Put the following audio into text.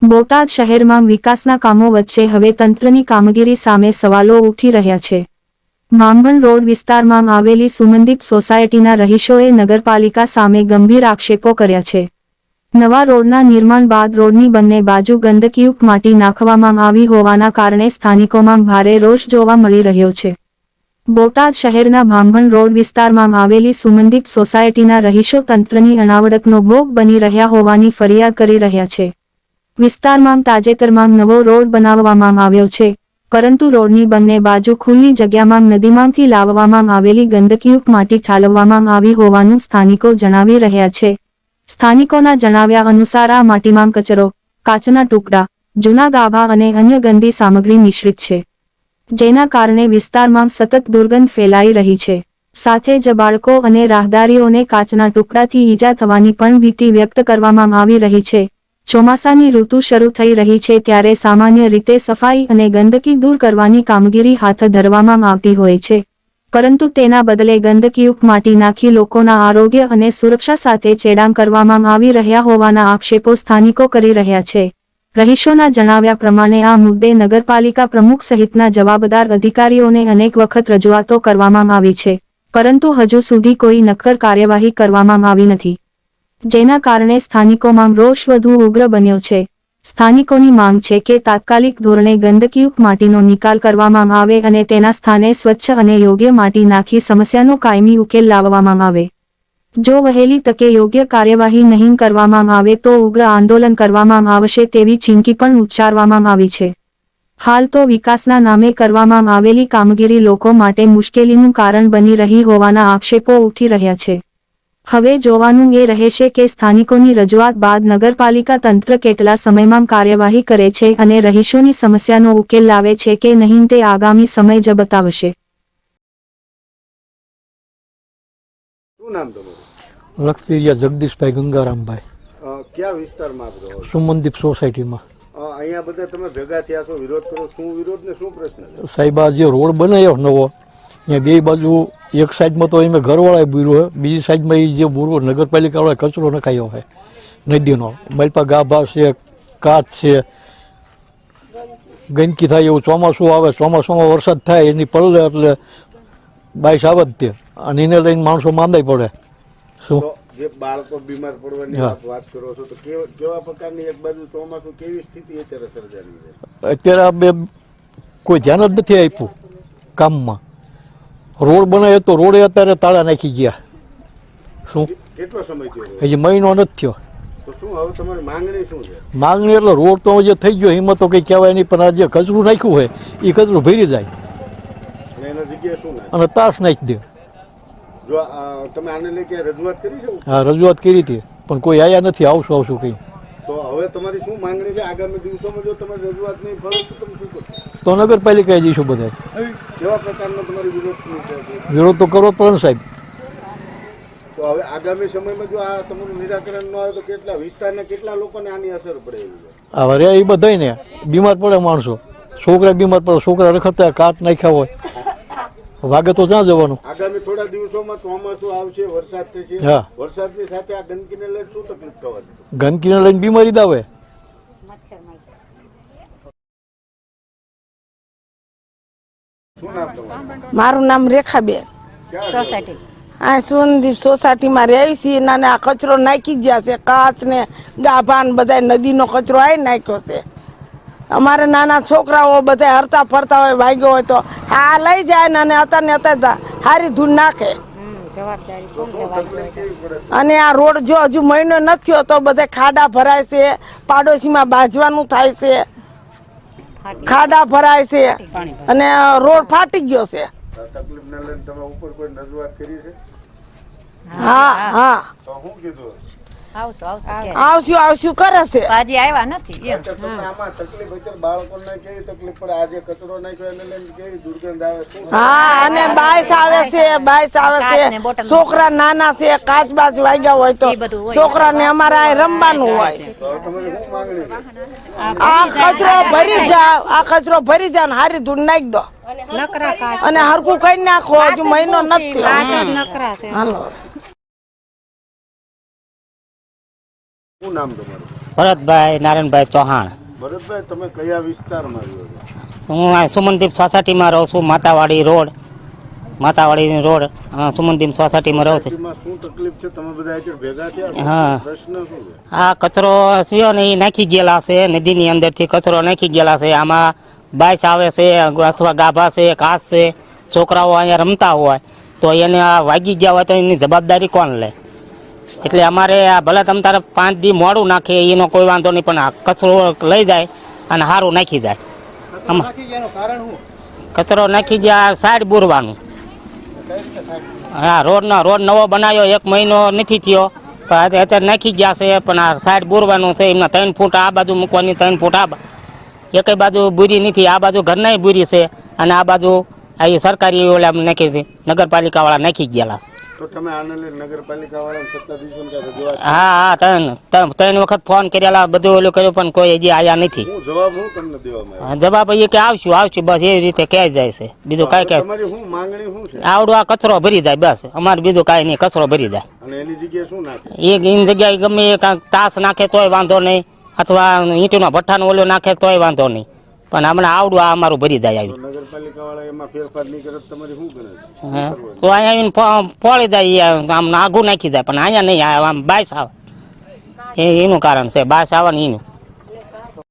બોટાદ શહેરમાં વિકાસના કામો વચ્ચે હવે તંત્રની કામગીરી સામે સવાલો ઉઠી રહ્યા છે। માંભણ રોડ વિસ્તારમાં આવેલી સુમનદીપ સોસાયટીના રહીશોએ નગરપાલિકા સામે ગંભીર આક્ષેપો કર્યા છે। નવા રોડના નિર્માણ બાદ રોડની બંને બાજુ ગંદકીયુક્ત માટી નાખવામાં આવી હોવાના કારણે સ્થાનિકોમાં ભારે રોષ જોવા મળી રહ્યો છે। બોટાદ શહેરના માંભણ રોડ વિસ્તારમાં આવેલી સુમનદીપ સોસાયટીના રહીશો તંત્રની અણાવડતનો ભોગ બની રહ્યા હોવાની ફરિયાદ કરી રહ્યા છે। વિસ્તારમાં તાજેતરમાં નવો રોડ બનાવવામાં આવ્યો છે, પરંતુ રોડની બંને બાજુ ખુલ્લી જગ્યામાં નદીમાંથી લાવવામાં આવેલી ગંદકીયુક્ત માટી ઠાલવવામાં આવી હોવાનું સ્થાનિકો જણાવી રહ્યા છે। સ્થાનિકોના જણાવ્યા અનુસાર આ માટીમાં કચરો, કાચના ટુકડા, જૂના ગાભા અને અન્ય ગંદી સામગ્રી મિશ્રિત છે, જેના કારણે વિસ્તારમાં સતત દુર્ગંધ ફેલાઈ રહી છે। સાથે જ બાળકો અને રાહદારીઓને કાચના ટુકડાથી ઈજા થવાની પણ ભીતિ વ્યક્ત કરવામાં આવી રહી છે। ચોમાસાની ઋતુ શરૂ થઈ રહી છે ત્યારે સામાન્ય રીતે સફાઈ અને ગંદકી દૂર કરવાની કામગીરી હાથ ધરવામાં આવતી હોય છે, પરંતુ તેના બદલે ગંદકીયુક્ત માટી નાખી લોકોના આરોગ્ય અને સુરક્ષા સાથે ચેડાં કરવામાં આવી રહ્યા હોવાના આક્ષેપો સ્થાનિકો કરી રહ્યા છે। રહીશોના જણાવ્યા પ્રમાણે આ મુદ્દે નગરપાલિકા પ્રમુખ સહિતના જવાબદાર અધિકારીઓને અનેક વખત રજૂઆતો કરવામાં આવી છે, પરંતુ હજુ સુધી કોઈ નક્કર કાર્યવાહી કરવામાં આવી નથી, જેના કારણે સ્થાનિકોમાં રોષ વધુ ઉગ્ર બન્યો છે। સ્થાનિકોની માંગ છે કે તાત્કાલિક ધોરણે ગંદકીયુક્ત માટીનો નિકાલ કરવામાં આવે અને તેના સ્થાને સ્વચ્છ અને યોગ્ય માટી નાખી સમસ્યાનો કાયમી ઉકેલ લાવવામાં આવે। જો વહેલી તકે યોગ્ય કાર્યવાહી નહીં કરવામાં આવે તો ઉગ્ર આંદોલન કરવામાં આવશે તેવી ચીમકી પણ ઉચ્ચારવામાં આવી છે। હાલ તો વિકાસના નામે કરવામાં આવેલી કામગીરી લોકો માટે મુશ્કેલીનું કારણ બની રહી હોવાના આક્ષેપો ઉઠી રહ્યા છે। હવે જોવાનું એ રહેશે કે સ્થાનિકોની રજૂઆત બાદ નગરપાલિકા તંત્ર કેટલા સમયમાં કાર્યવાહી કરે છે અને રહીશોની સમસ્યાનો ઉકેલ લાવે છે કે નહીં તે આગામી સમય જ બતાવશે। શું નામ તમારું? લખતીરિયા જગદીશભાઈ ગંગારામભાઈ। કયા વિસ્તારમાં આપ રહો છો? સુમનદીપ સોસાયટીમાં। અહીંયા બધા તમે ભેગા થયા છો, વિરોધ કરો, શું વિરોધ ને શું પ્રશ્ન છે? સાહેબ આ જે રોડ બનાવ્યો નવો, ત્યાં બે બાજુ એક સાઈડમાં તો એમાં ઘરવાળાએ બુર્યો હોય, બીજી સાઈડમાં એ જે બુરો નગરપાલિકાવાળાએ કચરો નખાયો હોય નદીનો, મલપા ગાભા છે, કાચ છે, ગંદકી થાય એવું ચોમાસું આવે, ચોમાસામાં વરસાદ થાય એની પડે એટલે બાઈસ આવે જ તે, અને એને લઈને માણસો માંદાય પડે। શું જે બાળકો બીમાર પડવાની વાત કરો છો, તો કેવા પ્રકારની એક બાજુ ચોમાસું કેવી સ્થિતિ અત્યારે સર્જાની છે? અત્યારે આ બે કોઈ ધ્યાન જ નથી આપ્યું કામમાં। રોડ બનાવ્યો તો રોડે અત્યારે તાળા નાખી ગયા। શું કેટલો સમય થયો? હજી મહિનો નથી થયો। તો શું હવે તમારી માંગણી શું છે? માંગણી એટલે રોડ તો જે થઈ ગયો એમાં તો કંઈ કહેવાય નહીં, પણ આ જે કચરું નાખ્યું હોય એ કચરું ભરી જાય એના જગ્યાએ શું નાખે? અને તાસ નાખી દે। જો તમે આને લઈ ક્યાં રજૂઆત કરી છે? હા, રજૂઆત કરી હતી પણ કોઈ આયા નથી। આવશું કંઈ। તો હવે તમારી શું માંગણી છે? આગામી દિવસોમાં જો તમારી રજૂઆત નહીં ફરે તો તમે શું કરશો? તો નગરપાલિકાએ જઈશું બધા। કેવા પ્રકારનો તમારી વિરોધ છે? વિરોધ તો કરવો પડે ને સાહેબ। તો હવે આગામી સમયમાં જો આ તમારું નિરાકરણ ન આવે તો કેટલા વિસ્તારના કેટલા લોકોને આની અસર પડે એવી છે? આ રે એ બધાને બીમાર પડે માણસો, છોકરા બીમાર પડે, છોકરા રખડતા કાટ નાખ્યા હોય, વાગે તો ક્યાં જવાનું? આગામી થોડા દિવસોમાં ચોમાસું આવશે, વરસાદ થશે, હા, વરસાદની સાથે આ ગંદકીને લઈને શું તકલીફ થવાની? ગંદકીને લઈને બીમારી જ આવે। શું નામ તમારું? મારું નામ રેખાબેન। સોસાયટી આ સુમનદીપ સોસાયટીમાં રહી છીએ અને આ કચરો નાખી ગયા છે, કાચ ને ગાભા ને બધા નદીનો કચરો આવી નાખ્યો છે। અમારે નાના છોકરાઓ બધા હરતા ફરતા હોય, વાગ્યો હોય તો આ લઈ જાય ને અને અત્યારે હારી ધૂળ નાખે। અને આ રોડ જો હજુ મહિનો નથી થયો તો બધા ખાડા ભરાય છે, પાડોશીમાં બાજવાનું થાય છે, ખાડા ભરાય છે અને રોડ ફાટી ગયો છે। તકલીફને લઈને તમે ઉપર કોઈ રજૂઆત કરી છે? હા હા, તો શું કીધું? આવશું કરે છે। હજી આવ્યા નથી એમ। તમને આમાં તકલીફ અત્યારે બાળકોને કેવી તકલીફ પડે? આજે કચરો નાખ્યો એને લઈને કેવી દુર્ગંધ આવે? શું? હા, અને બાઈસ આવે છે, છોકરા નાના છે, કાચ બાચ વાગ્યા હોય તો છોકરાને અમારા રમવાનું હોય। તો તમારી શું માંગણી છે? આ કચરો ભરી જાવ, આ કચરો ભરી જાવ ને હારી ધૂળ નાખી દો અને હરખું કઈ નાખો, હજુ મહિનો નથી થયો। હાલો, શું નામ તમારું? ભરતભાઈ નારાયણભાઈ ચૌહાણ. ભરતભાઈ, તમે કયા વિસ્તારમાં રહ્યો છો? હું આ સુમનદીપ સોસાયટીમાં રહું છું. માતાવાડી રોડ સુમનદીપ સોસાયટીમાં રહું છું. સોસાયટીમાં શું તકલીફ છે? તમે બધા અત્યારે ભેગા થયા હા. પ્રશ્ન શું છે? આ કચરો છે ને એ નાખી ગયેલા છે, નદીની અંદરથી કચરો નાખી ગયેલા છે. આમાં બાઈસ આવે છે અથવા ગાભા છે, ઘાસ છે, છોકરાઓ અહીંયા રમતા હોય તો એને આ વાગી ગયા હોય તો એની જવાબદારી કોણ લે? એટલે અમારે આ ભલે તમ તારે 5 દી મોડું નાખે એનો કોઈ વાંધો નહીં, પણ આ કચરો લઈ જાય અને સારું નાખી જાય. કચરો નાખી ગયા સાઈડ બોરવાનું. હા, રોડ નવો બનાવ્યો 1 મહિનો નથી થયો, પણ અત્યારે નાખી ગયા છે. પણ આ સાઈડ બોરવાનું છે, એમના 3 ફૂટ આ બાજુ મૂકવાની, 3 ફૂટ આ એકેય બાજુ બુરી નથી. આ બાજુ ઘરના બુરી છે અને આ બાજુ આ સરકારી ઓલા નાખી હતી, નગરપાલિકા વાળા નાખી ગયેલા છે. તો તમે આને લઈને નગરપાલિકા વાળાને સત્તાધીશોને કાંઈ રજૂઆત? હા, 3 વખત ફોન કરેલા, બધું ઓલું કર્યું, પણ કોઈ હજી આયા નથી. હું જવાબ હું તમને દેવામાં આવ્યો? જવાબ એ કે આવશું બસ એવી રીતે કહી જાય છે. બીજું કાંઈ કહે તમારી શું માંગણી શું છે? આવડું આ કચરો ભરી જાય બસ, અમારે બીજું કાંઈ નહીં, કચરો ભરી જાય. અને એની જગ્યાએ શું નાખે? એની જગ્યાએ ગમે એ કાંઈક તાસ નાખે તોય વાંધો નહીં, અથવા ઈંટનો ભઠ્ઠાનો ઓલો નાખે તોય વાંધો નહીં, પણ હમણાં આવડું આ અમારું ભરી જાય તો આવ્યું. નગરપાલિકા વાળા એમાં ફેરફાર નહીં કરે તો તમારી શું ગણે છે? હા, તો અહીંયા આવીને ફોડી જાય, આમ આઘું નાખી જાય, પણ અહીંયા નહીં, આમ બાઈસ આવે. એનું કારણ છે, બાઈસ આવે ને એનું.